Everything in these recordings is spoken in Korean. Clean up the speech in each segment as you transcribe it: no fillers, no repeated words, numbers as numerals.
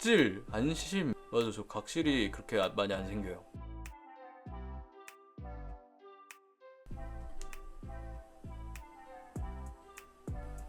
각질, 안심. 맞아, 저 각질이 그렇게 많이 안 생겨요.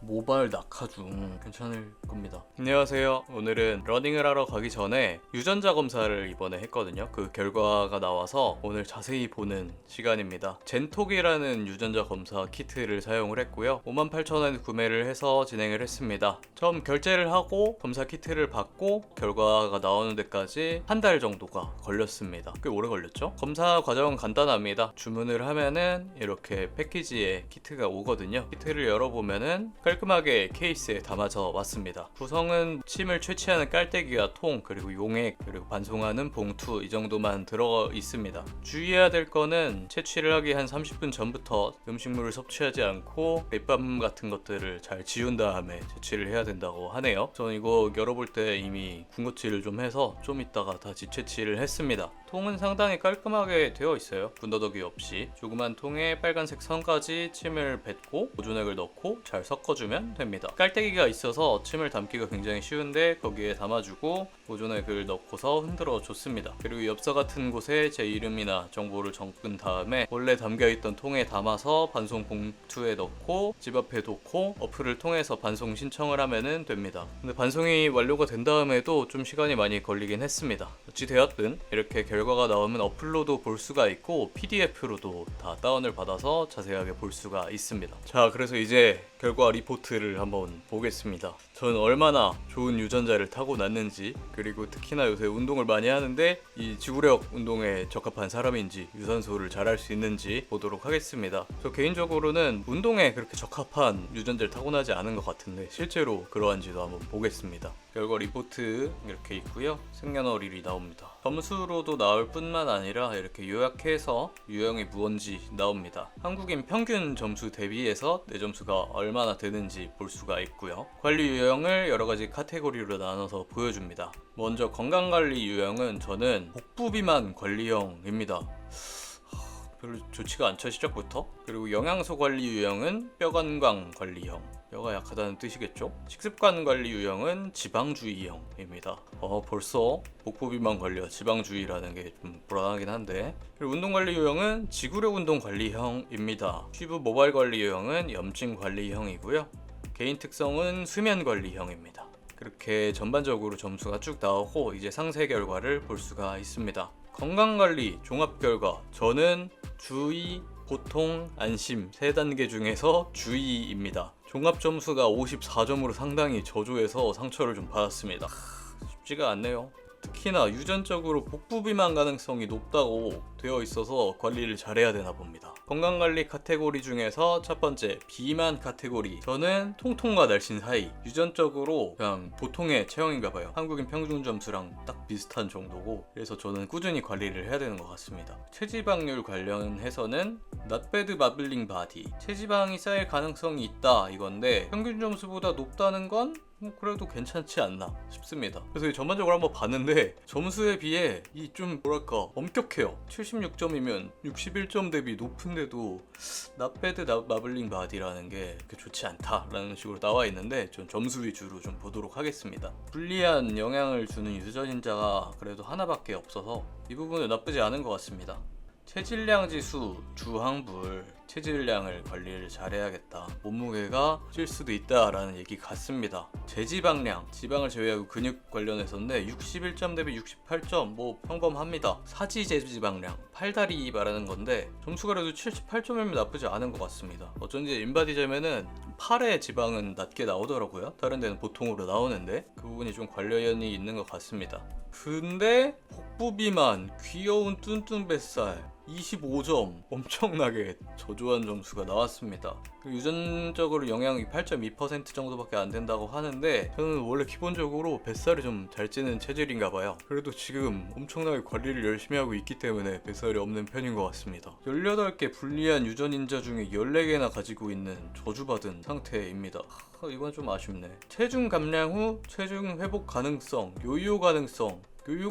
모발 낙하중 괜찮을 겁니다. 안녕하세요. 오늘은 러닝을 하러 가기 전에 유전자 검사를 이번에 했거든요. 그 결과가 나와서 오늘 자세히 보는 시간입니다. 젠톡이라는 유전자 검사 키트를 사용을 했고요. 58,000원 구매를 해서 진행을 했습니다. 처음 결제를 하고 검사 키트를 받고 결과가 나오는 데까지 한 달 정도가 걸렸습니다. 꽤 오래 걸렸죠? 검사 과정은 간단합니다. 주문을 하면은 이렇게 패키지에 키트가 오거든요. 키트를 열어보면은 깔끔하게 케이스에 담아져 왔습니다. 구성은 침을 채취하는 깔때기와 통, 그리고 용액, 그리고 반송하는 봉투, 이 정도만 들어 있습니다. 주의해야 될 거는 채취를 하기 한 30분 전부터 음식물을 섭취하지 않고 립밤 같은 것들을 잘 지운 다음에 채취를 해야 된다고 하네요. 저는 이거 열어볼 때 이미 군것질을 좀 해서 좀 이따가 다시 채취를 했습니다. 통은 상당히 깔끔하게 되어 있어요. 군더더기 없이. 조그만 통에 빨간색 선까지 침을 뱉고 보존액을 넣고 잘 섞어주면 됩니다. 깔때기가 있어서 침을 담기가 굉장히 쉬운데 거기에 담아주고 보존액을 넣고서 흔들어 줬습니다. 그리고 엽서 같은 곳에 제 이름이나 정보를 적은 다음에 원래 담겨있던 통에 담아서 반송 봉투에 넣고 집 앞에 놓고 어플을 통해서 반송 신청을 하면 됩니다. 근데 반송이 완료가 된 다음에도 좀 시간이 많이 걸리긴 했습니다. 어찌되었든 이렇게 결과가 나오면 어플로도 볼 수가 있고 PDF로도 다 다운을 받아서 자세하게 볼 수가 있습니다. 자, 그래서 이제 결과 리포트를 한번 보겠습니다. 저는 얼마나 좋은 유전자를 타고났는지, 그리고 특히나 요새 운동을 많이 하는데 이 지구력 운동에 적합한 사람인지 유산소를 잘할 수 있는지 보도록 하겠습니다. 저 개인적으로는 운동에 그렇게 적합한 유전자를 타고나지 않은 것 같은데 실제로 그러한지도 한번 보겠습니다. 결과 리포트 이렇게 있고요. 생년월일이 나옵니다. 점수로도 나올 뿐만 아니라 이렇게 요약해서 유형이 무언지 나옵니다. 한국인 평균 점수 대비해서 내 점수가 얼마나 되는지 볼 수가 있고요. 관리 유형을 여러 가지 카테고리로 나눠서 보여줍니다. 먼저 건강관리 유형은 저는 복부비만 관리형입니다. 별로 좋지가 않죠, 시작부터. 그리고 영양소 관리 유형은 뼈건강 관리형, 뼈가 약하다는 뜻이겠죠. 식습관 관리 유형은 지방주의형입니다. 벌써 복부비만 관리와 지방주의라는 게 좀 불안하긴 한데. 그리고 운동 관리 유형은 지구력 운동 관리형입니다. 피부 모발 관리 유형은 염증 관리형이고요. 개인 특성은 수면 관리형입니다. 그렇게 전반적으로 점수가 쭉 나오고 이제 상세 결과를 볼 수가 있습니다. 건강관리 종합 결과, 저는 주의, 보통, 안심 3단계 중에서 주의입니다. 종합 점수가 54점으로 상당히 저조해서 상처를 좀 받았습니다. 쉽지가 않네요. 특히나 유전적으로 복부비만 가능성이 높다고 되어 있어서 관리를 잘해야 되나 봅니다. 건강관리 카테고리 중에서 첫 번째 비만 카테고리, 저는 통통과 날씬 사이, 유전적으로 그냥 보통의 체형인가 봐요. 한국인 평균 점수랑 딱 비슷한 정도고, 그래서 저는 꾸준히 관리를 해야 되는 것 같습니다. 체지방률 관련해서는 not bad muddling body, 체지방이 쌓일 가능성이 있다 이건데 평균 점수보다 높다는 건 그래도 괜찮지 않나 싶습니다. 그래서 전반적으로 한번 봤는데 점수에 비해 이 좀 뭐랄까 엄격해요. 76점이면 61점 대비 높은데도 not bad muddling body라는 게 그렇게 좋지 않다라는 식으로 나와 있는데 전 점수 위주로 좀 보도록 하겠습니다. 불리한 영향을 주는 유전자가 그래도 하나밖에 없어서 이 부분은 나쁘지 않은 것 같습니다. 체질량 지수, 주황불, 체질량을 관리를 잘해야겠다. 몸무게가 찔 수도 있다라는 얘기 같습니다. 제지방량, 지방을 제외하고 근육 관련해서인데 61점 대비 68점, 뭐 평범합니다. 사지 제지방량, 팔다리 말하는 건데 점수가 그래도 78점이면 나쁘지 않은 것 같습니다. 어쩐지 인바디 재면은 팔의 지방은 낮게 나오더라고요. 다른 데는 보통으로 나오는데 그 부분이 좀 관련이 있는 것 같습니다. 근데 복부비만, 귀여운 뚠뚠 뱃살 25점, 엄청나게 저조한 점수가 나왔습니다. 유전적으로 영향이 8.2% 정도밖에 안 된다고 하는데 저는 원래 기본적으로 뱃살이 좀 잘 찌는 체질인가 봐요. 그래도 지금 엄청나게 관리를 열심히 하고 있기 때문에 뱃살이 없는 편인 것 같습니다. 18개 불리한 유전인자 중에 14개나 가지고 있는 저주받은 상태입니다. 이건 좀 아쉽네. 체중 감량 후 체중 회복 가능성, 요요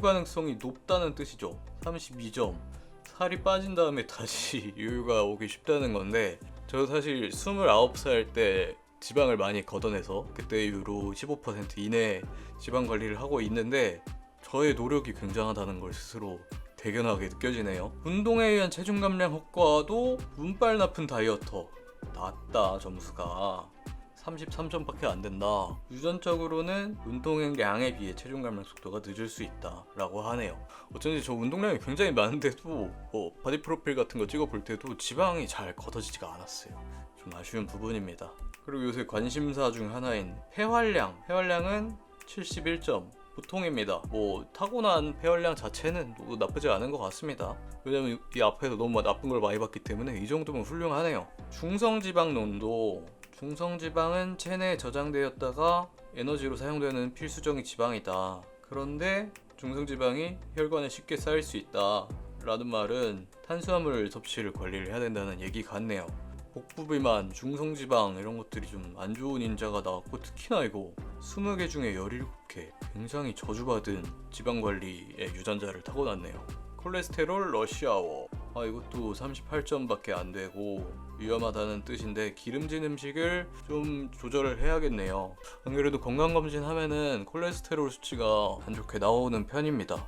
가능성이 높다는 뜻이죠. 32점. 살이 빠진 다음에 다시 요요가 오기 쉽다는 건데, 저 사실 29살 때 지방을 많이 걷어내서 그때 이후로 15% 이내 지방 관리를 하고 있는데 저의 노력이 굉장하다는 걸 스스로 대견하게 느껴지네요. 운동에 의한 체중 감량 효과도 운빨 나쁜 다이어터 낮다. 점수가 33점밖에 안 된다. 유전적으로는 운동량에 비해 체중 감량 속도가 늦을 수 있다 라고 하네요. 어쩐지 저 운동량이 굉장히 많은데도 바디 프로필 같은 거 찍어 볼 때도 지방이 잘 걷어지지가 않았어요. 좀 아쉬운 부분입니다. 그리고 요새 관심사 중 하나인 폐활량은 71점. 보통입니다. 타고난 폐활량 자체는 나쁘지 않은 것 같습니다. 왜냐면 이 앞에서 너무 나쁜 걸 많이 봤기 때문에 이 정도면 훌륭하네요. 중성지방은 체내에 저장되었다가 에너지로 사용되는 필수적인 지방이다. 그런데 중성지방이 혈관에 쉽게 쌓일 수 있다 라는 말은 탄수화물 섭취를 관리를 해야 된다는 얘기 같네요. 복부비만, 중성지방 이런 것들이 좀 안 좋은 인자가 나왔고, 특히나 이거 20개 중에 17개 굉장히 저주받은 지방관리의 유전자를 타고났네요. 콜레스테롤 러시아워, 이것도 38점밖에 안 되고 위험하다는 뜻인데 기름진 음식을 좀 조절을 해야겠네요. 안 그래도 건강검진 하면은 콜레스테롤 수치가 안 좋게 나오는 편입니다.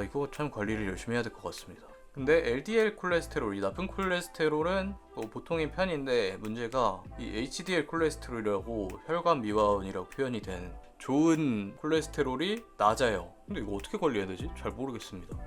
이거 참 관리를 열심히 해야 될 것 같습니다. 근데 LDL 콜레스테롤, 이 나쁜 콜레스테롤은 보통인 편인데 문제가 이 HDL 콜레스테롤이라고 혈관 미화원이라고 표현이 된 좋은 콜레스테롤이 낮아요. 근데 이거 어떻게 관리해야 되지? 잘 모르겠습니다.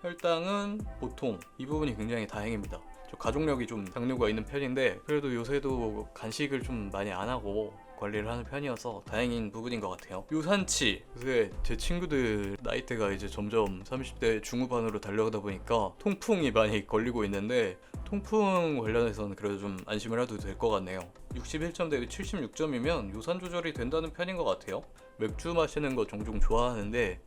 혈당은 보통, 이 부분이 굉장히 다행입니다. 저 가족력이 좀 당뇨가 있는 편인데 그래도 요새도 간식을 좀 많이 안 하고 관리를 하는 편이어서 다행인 부분인 것 같아요. 유산치, 요새 제 친구들 나이대가 이제 점점 30대 중후반으로 달려가다 보니까 통풍이 많이 걸리고 있는데 통풍 관련해서는 그래도 좀 안심을 해도 될 것 같네요. 61점 대비 76점이면 유산 조절이 된다는 편인 것 같아요. 맥주 마시는 거 종종 좋아하는데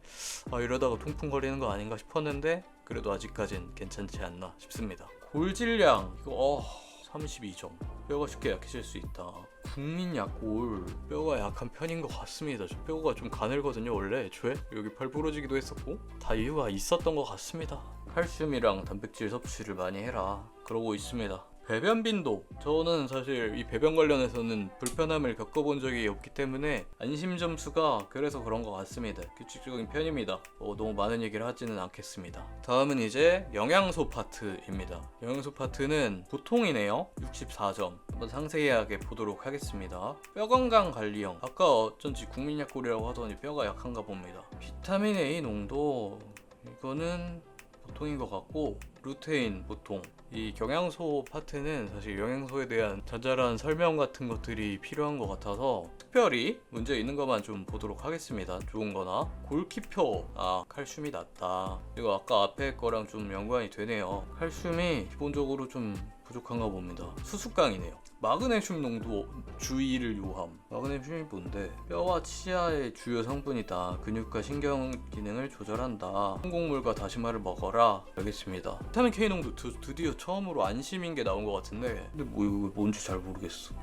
이러다가 통풍 걸리는 거 아닌가 싶었는데 그래도 아직까진 괜찮지 않나 싶습니다. 골질량, 이거 32점. 뼈가 쉽게 약해질 수 있다. 국민약골, 뼈가 약한 편인 것 같습니다. 저 뼈가 좀 가늘거든요 원래 애초에. 여기 팔 부러지기도 했었고 다 이유가 있었던 것 같습니다. 칼슘이랑 단백질 섭취를 많이 해라 그러고 있습니다. 배변 빈도, 저는 사실 이 배변 관련해서는 불편함을 겪어본 적이 없기 때문에 안심 점수가 그래서 그런 것 같습니다. 규칙적인 편입니다. 너무 많은 얘기를 하지는 않겠습니다. 다음은 이제 영양소 파트입니다. 영양소 파트는 보통이네요. 64점. 한번 상세하게 보도록 하겠습니다. 뼈 건강 관리형, 아까 어쩐지 국민약골이라고 하더니 뼈가 약한가 봅니다. 비타민 A 농도, 이거는 보통인 것 같고, 루테인 보통. 이 영양소 파트는 사실 영양소에 대한 자잘한 설명 같은 것들이 필요한 것 같아서 특별히 문제 있는 것만 좀 보도록 하겠습니다. 좋은 거나. 골키표, 칼슘이 낮다. 이거 아까 앞에 거랑 좀 연관이 되네요. 칼슘이 기본적으로 좀 부족한가 봅니다. 수수깡이네요. 마그네슘 농도 주의를 요함. 마그네슘이 뭔데? 뼈와 치아의 주요 성분이다. 근육과 신경 기능을 조절한다. 홍곡물과 다시마를 먹어라. 알겠습니다. 비타민 K 농도 드디어 처음으로 안심인 게 나온 것 같은데 근데 이거 뭔지 잘 모르겠어.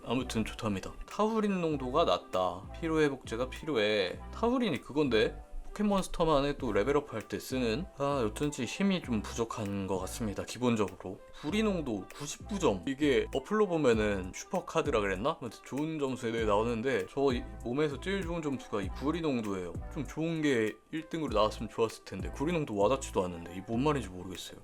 아무튼 좋답니다. 타우린 농도가 낮다. 피로회복제가 필요해. 타우린이 그건데? 포켓몬스터만의 또 레벨업 할 때 쓰는 어쩐지 힘이 좀 부족한 것 같습니다. 기본적으로. 구리 농도 99점. 이게 어플로 보면은 슈퍼카드라 그랬나? 좋은 점수에 나오는데 저 몸에서 제일 좋은 점수가 이 구리 농도예요. 좀 좋은 게 1등으로 나왔으면 좋았을 텐데 구리 농도 와닿지도 않는데 이 뭔 말인지 모르겠어요.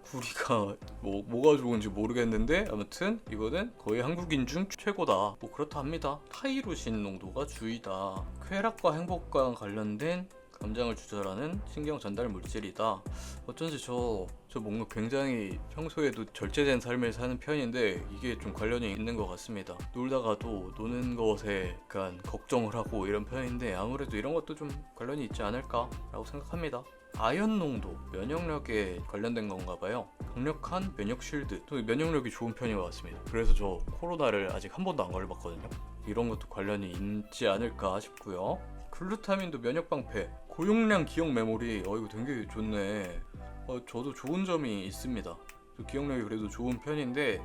구리가 뭐가 좋은지 모르겠는데 아무튼 이거는 거의 한국인 중 최고다. 그렇다 합니다. 타이로신 농도가 주의다. 쾌락과 행복과 관련된 감정을 조절하는 신경 전달 물질이다. 어쩐지 저 뭔가 굉장히 평소에도 절제된 삶을 사는 편인데 이게 좀 관련이 있는 것 같습니다. 놀다가도 노는 것에 약간 걱정을 하고 이런 편인데 아무래도 이런 것도 좀 관련이 있지 않을까 라고 생각합니다. 아연 농도, 면역력에 관련된 건가 봐요. 강력한 면역 쉴드, 또 면역력이 좋은 편인 것 같습니다. 그래서 저 코로나를 아직 한 번도 안 걸려봤거든요. 이런 것도 관련이 있지 않을까 싶고요. 글루타민도 면역 방패, 고용량 기억 메모리, 이거 되게 좋네. 저도 좋은 점이 있습니다. 기억력이 그래도 좋은 편인데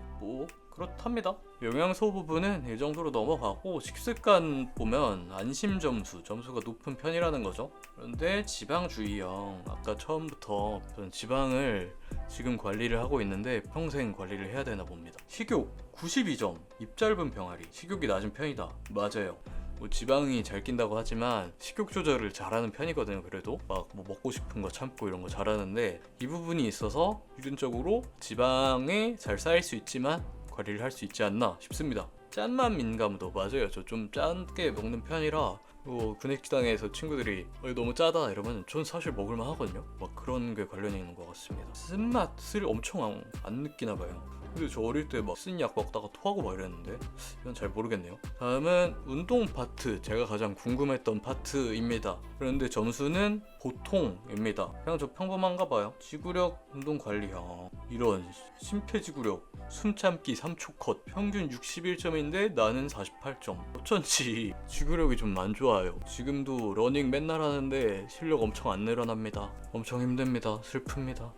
그렇답니다. 영양소 부분은 이 정도로 넘어가고 식습관 보면 안심 점수가 높은 편이라는 거죠. 그런데 지방주의형, 아까 처음부터 저는 지방을 지금 관리를 하고 있는데 평생 관리를 해야 되나 봅니다. 식욕 92점, 입 짧은 병아리, 식욕이 낮은 편이다. 맞아요. 뭐 지방이 잘 낀다고 하지만 식욕 조절을 잘하는 편이거든요. 그래도 막 뭐 먹고 싶은 거 참고 이런 거 잘하는데 이 부분이 있어서 유전적으로 지방에 잘 쌓일 수 있지만 관리를 할 수 있지 않나 싶습니다. 짠맛 민감도 맞아요. 저 좀 짠게 먹는 편이라 뭐 근육기당에서 친구들이 너무 짜다 이러면 전 사실 먹을만 하거든요. 막 그런 게 관련이 있는 것 같습니다. 쓴맛을 엄청 안 느끼나 봐요. 근데 저 어릴 때 막 쓴 약 먹다가 토하고 막 이랬는데 이건 잘 모르겠네요. 다음은 운동 파트, 제가 가장 궁금했던 파트입니다. 그런데 점수는 보통입니다. 그냥 저 평범한가 봐요. 지구력 운동 관리형, 이런 심폐지구력 숨참기 3초 컷 평균 61점인데 나는 48점. 어쩐지 지구력이 좀 안 좋아요. 지금도 러닝 맨날 하는데 실력 엄청 안 늘어납니다. 엄청 힘듭니다. 슬픕니다.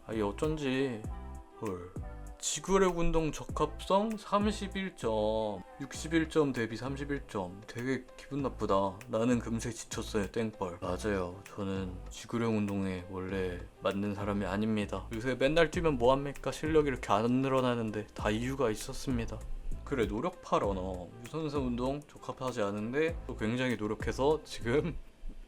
아니 어쩐지. 헐. 지구력 운동 적합성 31점, 61점 대비 31점. 되게 기분 나쁘다. 나는 금세 지쳤어요. 땡벌. 맞아요. 저는 지구력 운동에 원래 맞는 사람이 아닙니다. 요새 맨날 뛰면 뭐합니까? 실력이 이렇게 안 늘어나는데 다 이유가 있었습니다. 그래, 노력파 러너, 유산소 운동 적합하지 않은데 또 굉장히 노력해서 지금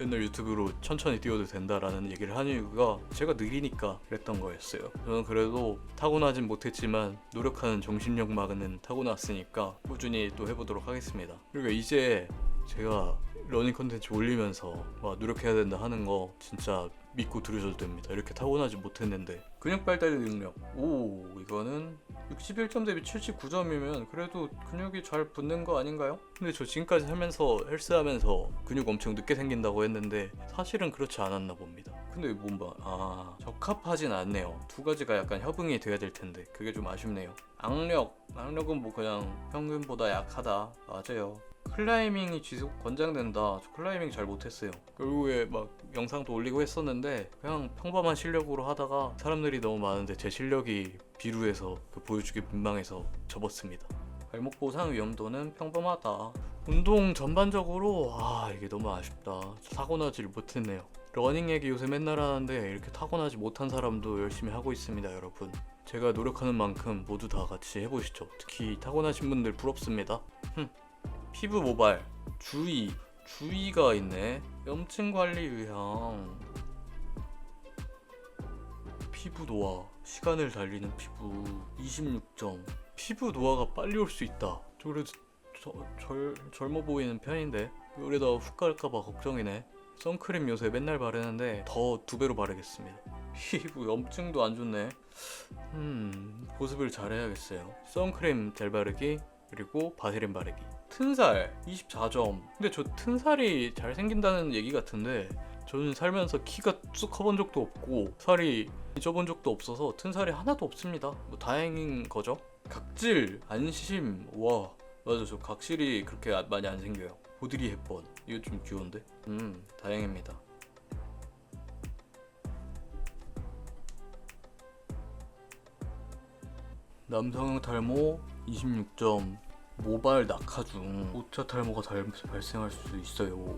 맨날 유튜브로 천천히 뛰어도 된다라는 얘기를 하는 이유가 제가 느리니까 그랬던 거였어요. 저는 그래도 타고나진 못했지만 노력하는 정신력만은 타고났으니까 꾸준히 또 해보도록 하겠습니다. 그리고 이제 제가 러닝 컨텐츠 올리면서 막 노력해야 된다 하는 거 진짜 믿고 들으셔도 됩니다. 이렇게 타고나지 못했는데. 근육 발달 능력, 오, 이거는 61점 대비 79점이면 그래도 근육이 잘 붙는 거 아닌가요? 근데 저 지금까지 하면서 헬스하면서 근육 엄청 늦게 생긴다고 했는데 사실은 그렇지 않았나 봅니다. 근데 적합하진 않네요. 두 가지가 약간 협응이 돼야 될 텐데 그게 좀 아쉽네요. 악력은 뭐 그냥 평균보다 약하다. 맞아요. 클라이밍이 지속 권장된다. 저 클라이밍 잘 못했어요. 결국에 막 영상도 올리고 했었는데 그냥 평범한 실력으로 하다가 사람들이 너무 많은데 제 실력이 비루해서 보여주기 민망해서 접었습니다. 발목 보상 위험도는 평범하다. 운동 전반적으로 이게 너무 아쉽다. 타고나질 못했네요. 러닝 얘기 요새 맨날 하는데 이렇게 타고나지 못한 사람도 열심히 하고 있습니다. 여러분, 제가 노력하는 만큼 모두 다 같이 해보시죠. 특히 타고나신 분들 부럽습니다. 피부 모발, 주의가 있네. 염증 관리 유형, 피부 노화, 시간을 달리는 피부 26점. 피부 노화가 빨리 올 수 있다. 저 그래도 젊어 보이는 편인데 이러다 훅 갈까봐 걱정이네. 선크림 요새 맨날 바르는데 더 2배로 바르겠습니다. 피부 염증도 안 좋네. 보습을 잘해야겠어요. 선크림 잘 바르기, 그리고 바세린 바르기. 튼살 24점. 근데 저 튼살이 잘 생긴다는 얘기 같은데 저는 살면서 키가 쑥 커본 적도 없고 살이 쪄본 적도 없어서 튼살이 하나도 없습니다. 뭐 다행인 거죠. 각질, 안심, 와 맞아, 저 각질이 그렇게 많이 안 생겨요. 보드리 햇번, 이거 좀 귀여운데? 다행입니다. 남성형 탈모 26점. 모발 낙하 중 오차 탈모가 발생할 수 있어요.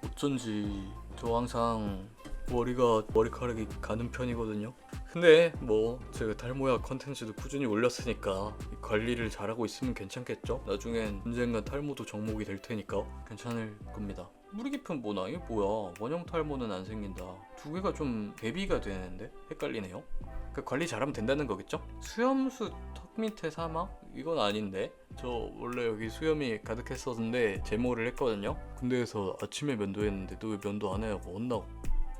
어쩐지 저 항상 머리카락이 가는 편이거든요. 근데 뭐 제가 탈모약 컨텐츠도 꾸준히 올렸으니까 관리를 잘하고 있으면 괜찮겠죠? 나중엔 언젠간 탈모도 정목이 될 테니까 괜찮을 겁니다. 무리 깊은 모낭, 이게 뭐야? 원형 탈모는 안 생긴다. 두 개가 좀 대비가 되는데 헷갈리네요. 그러니까 관리 잘하면 된다는 거겠죠? 수염수 턱 밑에 사막? 이건 아닌데? 저 원래 여기 수염이 가득했었는데 제모를 했거든요? 군대에서 아침에 면도했는데 너 왜 면도 안 해요? 뭐 혼나고.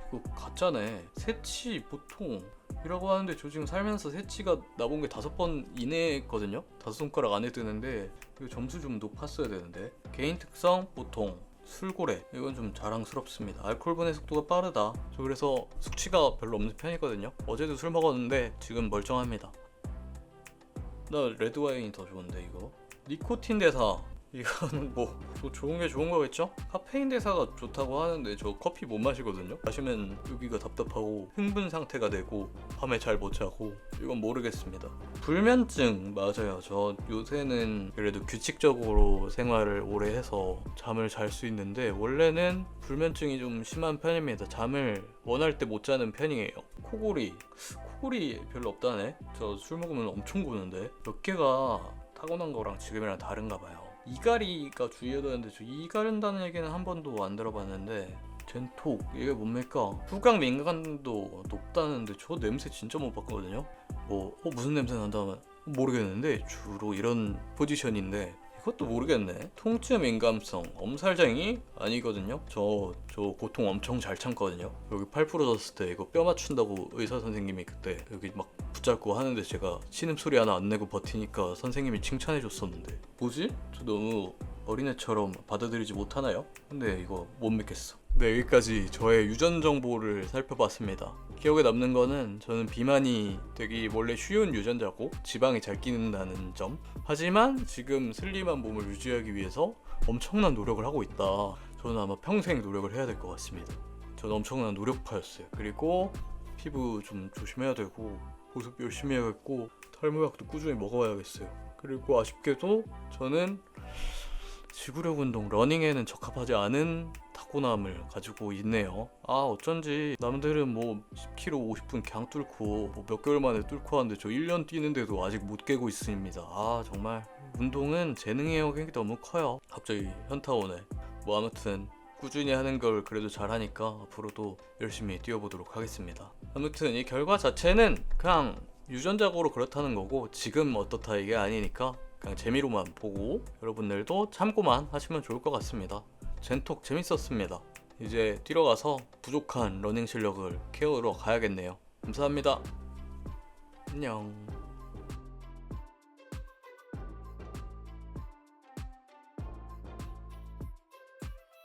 이거 가짜네. 새치 보통이라고 하는데 저 지금 살면서 새치가 나본 게 5번 이내거든요? 5손가락 안에 드는데 이거 점수 좀 높았어야 되는데. 개인 특성 보통. 술고래, 이건 좀 자랑스럽습니다. 알코올 분해 속도가 빠르다. 저 그래서 숙취가 별로 없는 편이거든요. 어제도 술 먹었는데 지금 멀쩡합니다. 나 레드와인이 더 좋은데 이거. 니코틴 대사 이거는 뭐 좋은 게 좋은 거겠죠? 카페인 대사가 좋다고 하는데 저 커피 못 마시거든요. 마시면 여기가 답답하고 흥분 상태가 되고 밤에 잘 못 자고 이건 모르겠습니다. 불면증 맞아요. 저 요새는 그래도 규칙적으로 생활을 오래 해서 잠을 잘 수 있는데 원래는 불면증이 좀 심한 편입니다. 잠을 원할 때 못 자는 편이에요. 코골이 별로 없다네. 저 술 먹으면 엄청 구는데 몇 개가 타고난 거랑 지금이랑 다른가 봐요. 이갈이가 주의해야 되는데 저 이 가른다는 얘기는 한 번도 안 들어봤는데 젠톡 이게 뭡니까? 후각 민감도 높다는데 저 냄새 진짜 못 봤거든요. 무슨 냄새 난다면 모르겠는데 주로 이런 포지션인데 이것도 모르겠네. 통증 민감성 엄살쟁이 아니거든요. 저 고통 엄청 잘 참거든요. 여기 팔 부러졌을 때 이거 뼈 맞춘다고 의사 선생님이 그때 여기 막 붙잡고 하는데 제가 신음소리 하나 안 내고 버티니까 선생님이 칭찬해 줬었는데 뭐지? 저 너무 어린애처럼 받아들이지 못하나요? 근데 이거 못 믿겠어. 네, 여기까지 저의 유전 정보를 살펴봤습니다. 기억에 남는 거는 저는 비만이 되기 원래 쉬운 유전자고 지방이 잘 끼는다는 점. 하지만 지금 슬림한 몸을 유지하기 위해서 엄청난 노력을 하고 있다. 저는 아마 평생 노력을 해야 될 것 같습니다. 저는 엄청난 노력파였어요. 그리고 피부 좀 조심해야 되고 보습 열심히 해야겠고 탈모약도 꾸준히 먹어야겠어요. 그리고 아쉽게도 저는 지구력 운동, 러닝에는 적합하지 않은 타고남을 가지고 있네요. 어쩐지 남들은 뭐 10km 50분 그냥 뚫고 몇 개월 만에 뚫고 하는데 저 1년 뛰는데도 아직 못 깨고 있습니다. 정말 운동은 재능의 영역이 너무 커요. 갑자기 현타 오네. 뭐 아무튼 꾸준히 하는 걸 그래도 잘하니까 앞으로도 열심히 뛰어보도록 하겠습니다. 아무튼 이 결과 자체는 그냥 유전자적으로 그렇다는 거고 지금 어떻다 이게 아니니까 그냥 재미로만 보고 여러분들도 참고만 하시면 좋을 것 같습니다. 젠톡 재밌었습니다. 이제 뛰러 가서 부족한 러닝 실력을 키우러 가야겠네요. 감사합니다. 안녕.